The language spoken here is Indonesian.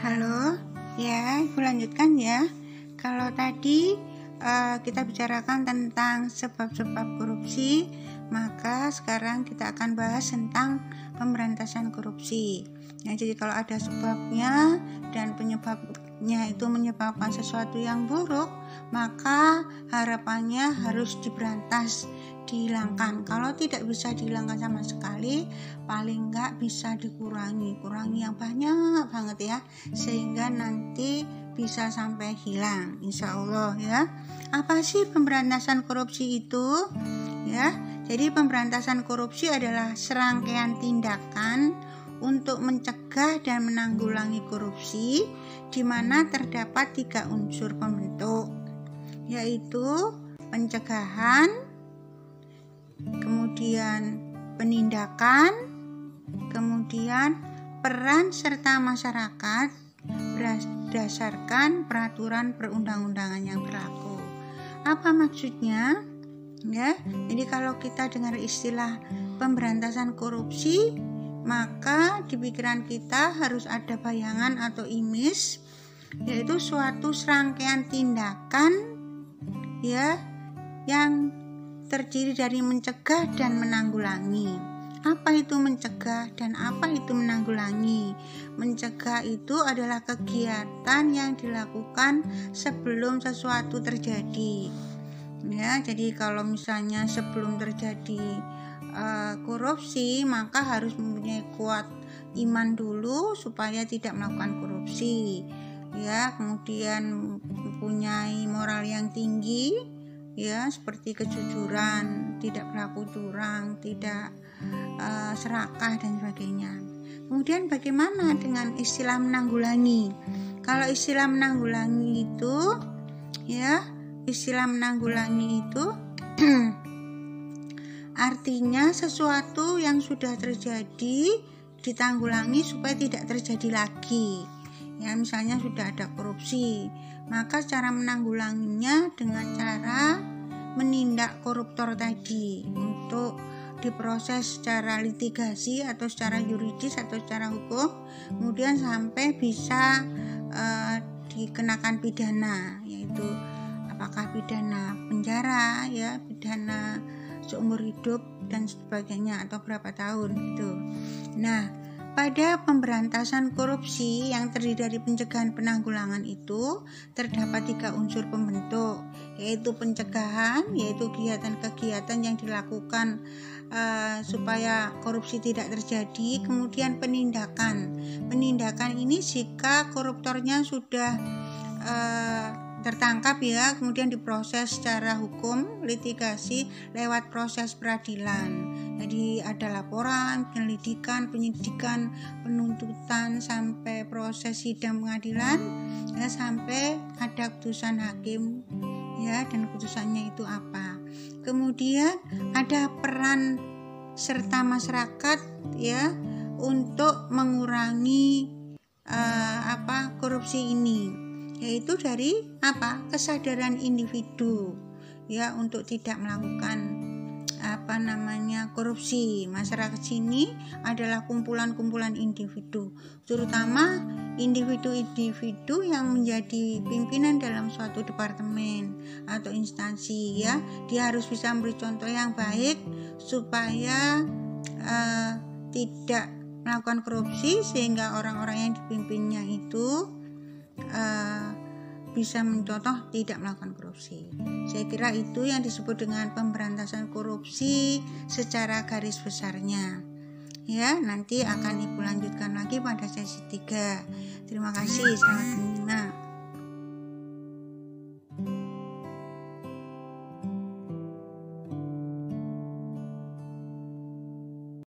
Halo, ya, Ibu lanjutkan ya. Kalau tadi kita bicarakan tentang sebab-sebab korupsi, maka sekarang kita akan bahas tentang pemberantasan korupsi. Ya, jadi kalau ada sebabnya dan penyebabnya itu menyebabkan sesuatu yang buruk, maka harapannya harus diberantas, dihilangkan. Kalau tidak bisa dihilangkan sama sekali, paling enggak bisa kurangi yang banyak banget ya, sehingga nanti bisa sampai hilang, insya Allah ya. Apa sih pemberantasan korupsi itu? Ya, jadi pemberantasan korupsi adalah serangkaian tindakan untuk mencegah dan menanggulangi korupsi, di mana terdapat 3 unsur pembentuk, yaitu pencegahan, kemudian penindakan, kemudian peran serta masyarakat berdasarkan peraturan perundang-undangan yang berlaku. Apa maksudnya? Ya, jadi kalau kita dengar istilah pemberantasan korupsi, maka di pikiran kita harus ada bayangan atau image, yaitu suatu serangkaian tindakan ya yang terdiri dari mencegah dan menanggulangi. Apa itu mencegah dan apa itu menanggulangi? Mencegah itu adalah kegiatan yang dilakukan sebelum sesuatu terjadi. Ya, jadi kalau misalnya sebelum terjadi korupsi, maka harus mempunyai kuat iman dulu supaya tidak melakukan korupsi. Ya, kemudian mempunyai moral yang tinggi, ya, seperti kejujuran, tidak berlaku curang, tidak serakah dan sebagainya. Kemudian bagaimana dengan istilah menanggulangi? Kalau istilah menanggulangi itu, ya, istilah menanggulangi itu artinya sesuatu yang sudah terjadi ditanggulangi supaya tidak terjadi lagi. Ya, misalnya sudah ada korupsi, maka cara menanggulanginya dengan cara menindak koruptor tadi untuk diproses secara litigasi atau secara yuridis atau secara hukum, kemudian sampai bisa dikenakan pidana, yaitu apakah pidana penjara, ya, pidana seumur hidup dan sebagainya, atau berapa tahun gitu. Nah, pada pemberantasan korupsi yang terdiri dari pencegahan penanggulangan itu terdapat 3 unsur pembentuk, yaitu pencegahan, yaitu kegiatan-kegiatan yang dilakukan supaya korupsi tidak terjadi. Kemudian penindakan ini jika koruptornya sudah tertangkap, ya, kemudian diproses secara hukum litigasi lewat proses peradilan. Jadi ada laporan, penyelidikan, penyidikan, penuntutan sampai proses sidang pengadilan, ya, sampai ada putusan hakim, ya, dan putusannya itu apa. Kemudian ada peran serta masyarakat, ya, untuk mengurangi korupsi ini, yaitu dari kesadaran individu, ya, untuk tidak melakukan korupsi. Masyarakat sini adalah kumpulan-kumpulan individu, terutama individu-individu yang menjadi pimpinan dalam suatu departemen atau instansi, ya. Dia harus bisa memberi contoh yang baik supaya tidak melakukan korupsi, sehingga orang-orang yang dipimpinnya itu bisa mencontoh tidak melakukan korupsi. Saya kira itu yang disebut dengan pemberantasan korupsi secara garis besarnya. Ya, nanti akan Ibu lanjutkan lagi pada sesi 3. Terima kasih, selamat menyimak.